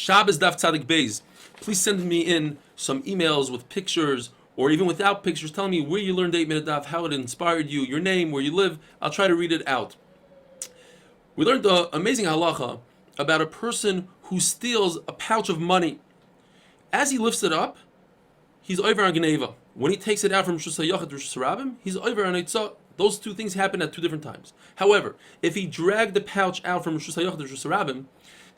Shabbos Daf Tzadik Beis. Please send me in some emails with pictures or even without pictures telling me where you learned 8 Min Daf, how it inspired you, your name, where you live. I'll try to read it out. We learned the amazing halacha about a person who steals a pouch of money. As he lifts it up, he's over on Geneva. When he takes it out from Rosh Hashanah to Rosh Hashanah, he's over on Eitzah. Those two things happen at two different times. However, if he dragged the pouch out from Rosh Hashanah to Rosh Hashanah,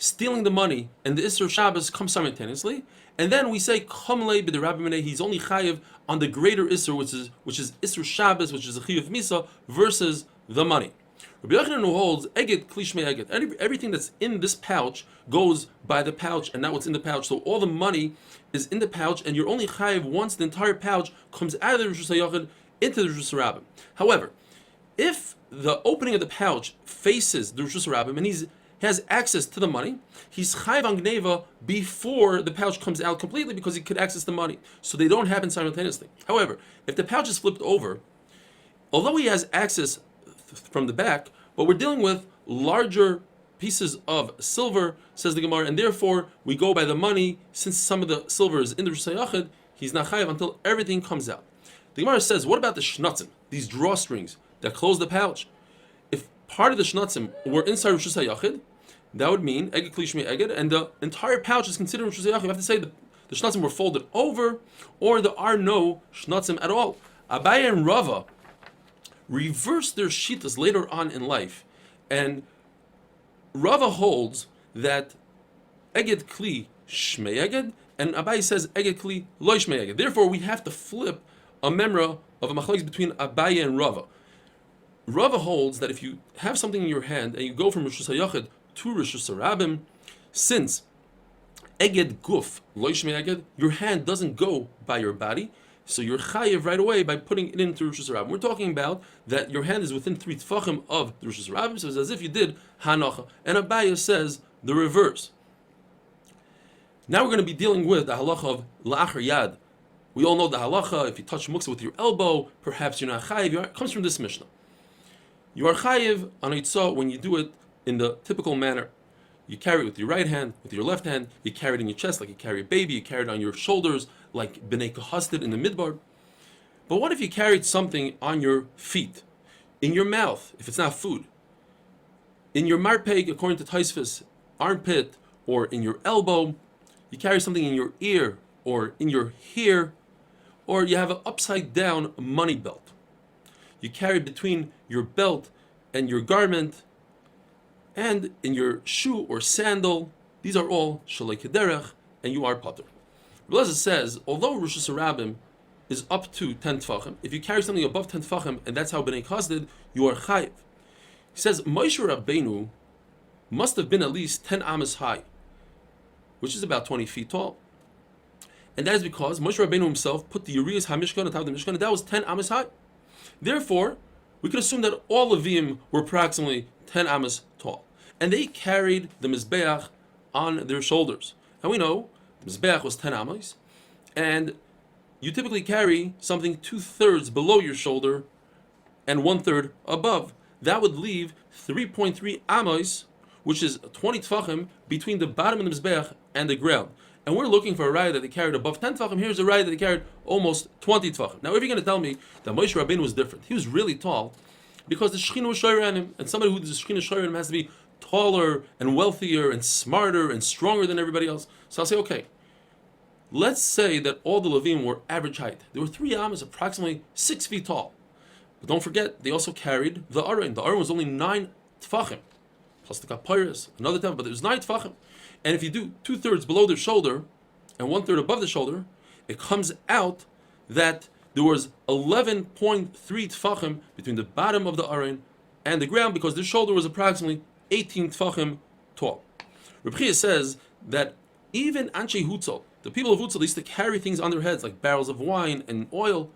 stealing the money and the Isser Shabbos come simultaneously, and then we say Kamlei b'derabbi minei, he's only chayiv on the greater Isser, which is Isser Shabbos, which is a chiyuv misa versus the money. Rabbi Yochanan who holds eged klishmei eged, everything that's in this pouch goes by the pouch, and not what's in the pouch. So all the money is in the pouch, and you're only chayiv once the entire pouch comes out of the Rosh Hashanah into the Rosh Hashanah. However, if the opening of the pouch faces the Rosh Hashanah and he has access to the money, he's chayiv on gneva before the pouch comes out completely because he could access the money. So they don't happen simultaneously. However, if the pouch is flipped over, although he has access from the back, but we're dealing with larger pieces of silver, says the Gemara, and therefore we go by the money. Since some of the silver is in the Rosh Hashanah, he's not chayiv until everything comes out. The Gemara says, what about the shnatzim, these drawstrings that close the pouch? If part of the shnatzim were inside Rosh Hashanah, that would mean eged klishmi eged, and the entire pouch is considered Rosh Hashanah. You have to say that the shnatzim were folded over, or there are no shnatzim at all. Abaye and Rava reverse their shittas later on in life, and Rava holds that eged kli shmei eged, and Abaye says eged kli lo shmei eged. Therefore, we have to flip a memra of a machlokes between Abaye and Rava. Rava holds that if you have something in your hand and you go from Rosh Hashanah to Rosh Hashanah, since eged guf lo shmei eged, your hand doesn't go by your body, so you're chayiv right away by putting it into Rosh Hashanah. We're talking about that your hand is within 3 tefachim of the Rosh Hashanah, so it's as if you did hanacha. And Abaye says the reverse. Now we're going to be dealing with the halacha of la'achar yad. We all know the halacha, if you touch muktzah with your elbow, perhaps you're not chayiv. It comes from this Mishnah. You are chayiv on Eitzah when you do it in the typical manner. You carry it with your right hand, with your left hand, you carry it in your chest like you carry a baby, you carry it on your shoulders like B'nai Kahas did in the Midbar. But what if you carried something on your feet, in your mouth, if it's not food, in your marpeg, according to Taisvis, armpit, or in your elbow, you carry something in your ear, or in your hair, or you have an upside down money belt. You carry between your belt and your garment, and in your shoe or sandal. These are all shalei kederech, and you are patur. Rabbi says, although Rosh Hashanah is up to 10 tefachim, if you carry something above 10 tefachim, and that's how B'nai Kahas did, you are chayiv. He says, Moshe Rabbeinu must have been at least 10 amas high, which is about 20 feet tall. And that is because Moshe Rabbeinu himself put the Urias HaMishkan on top of the Mishkan, and that was 10 amas high. Therefore, we could assume that all Levim were approximately 10 amas tall. And they carried the Mizbeach on their shoulders. And we know the Mizbeach was 10 amas, and you typically carry something 2/3 below your shoulder and 1/3 above. That would leave 3.3 amas, which is 20 tefachim, between the bottom of the Mizbeach and the ground. And we're looking for a raya that they carried above 10 tefachim. Here's a raya that they carried almost 20 tefachim. Now, if you're going to tell me that Moshe Rabbeinu was different, he was really tall, because the Shekhinah was shoyer on him, and somebody who does the Shekhinah shoyer on him has to be taller and wealthier and smarter and stronger than everybody else. So I'll say, okay, let's say that all the Levim were average height. There were 3 amas, approximately 6 feet tall. But don't forget, they also carried the Aron. The Aron was only 9 tefachim, plus the Kapiris, another tefach, but it was 9 tefachim. And if you do 2/3 below their shoulder and 1/3 above the shoulder, it comes out that there was 11.3 tefachim between the bottom of the Aron and the ground, because their shoulder was approximately 18 tefachim tall. Reb Chia says that even Anshe Hutzal, the people of Hutzal, used to carry things on their heads like barrels of wine and oil.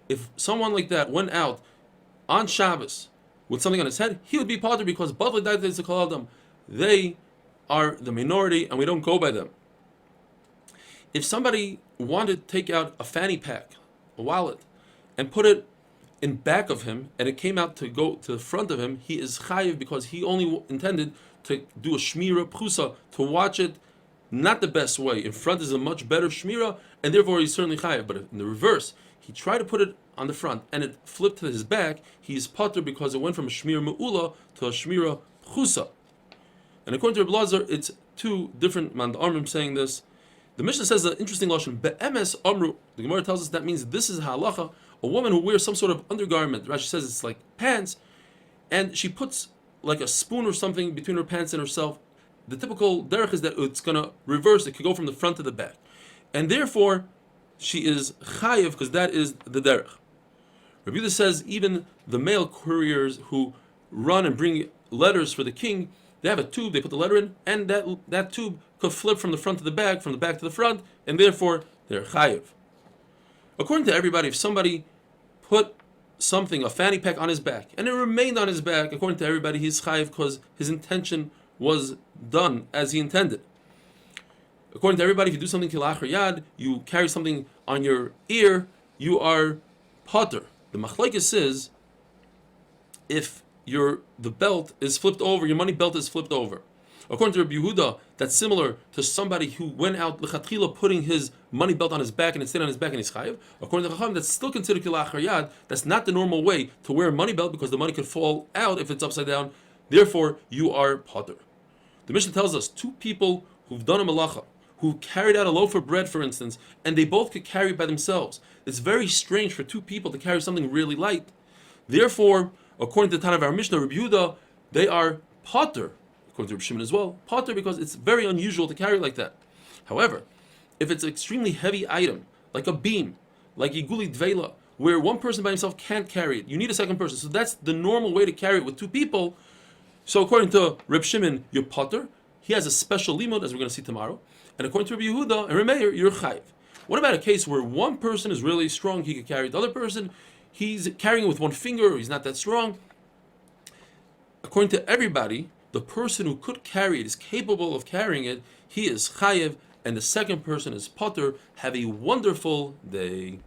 If someone like that went out on Shabbos with something on his head, he would be patur, because they are the minority and we don't go by them. If somebody wanted to take out a fanny pack, a wallet, and put it in back of him, and it came out to go to the front of him, he is chayiv, because he only intended to do a shmira prusa, to watch it not the best way. In front is a much better shmira, and therefore he's certainly chayav. But in the reverse, he tried to put it on the front, and it flipped to his back, he's patur because it went from a shmira me'ula to a shmira chusa. And according to Reb Lazar, it's two different mandarmim saying this. The Mishnah says an interesting lashon. Be'emes amru. The Gemara tells us that means this is halacha. A woman who wears some sort of undergarment. Rashi says it's like pants, and she puts like a spoon or something between her pants and herself. The typical derech is that it's gonna reverse. It could go from the front to the back, and therefore she is chayiv because that is the derech. Rabbi Yehuda says even the mail couriers who run and bring letters for the king, they have a tube, they put the letter in, and that tube could flip from the front to the back, from the back to the front, and therefore they're chayiv. According to everybody, if somebody put something, a fanny pack on his back, and it remained on his back, according to everybody, he's chayiv because his intention was done as he intended. According to everybody, if you do something kilachar yad, you carry something on your ear, you are pater. The machlekes is if the belt is flipped over, your money belt is flipped over. According to Rabbi Yehuda, that's similar to somebody who went out lechatchila putting his money belt on his back and it stayed on his back and he's chayiv. According to Chacham, that's still considered kilachar yad. That's not the normal way to wear a money belt because the money could fall out if it's upside down. Therefore, you are pater. The Mishnah tells us two people who've done a malacha, who carried out a loaf of bread, for instance, and they both could carry it by themselves. It's very strange for two people to carry something really light. Therefore, according to the Tana of our Mishnah, Rabbi Yehuda, they are pater. According to Rabbi Shimon as well, pater because it's very unusual to carry like that. However, if it's an extremely heavy item, like a beam, like iguli dveila, where one person by himself can't carry it, you need a second person. So that's the normal way to carry it with two people. So according to Rabbi Shimon, you're pater. He has a special limud, as we're going to see tomorrow. And according to Rabbi Yehuda and Rabbi Meir, you're chayiv. What about a case where one person is really strong, he could carry it. The other person, he's carrying it with one finger, or he's not that strong. According to everybody, the person who could carry it is capable of carrying it. He is chayiv, and the second person is pater. Have a wonderful day.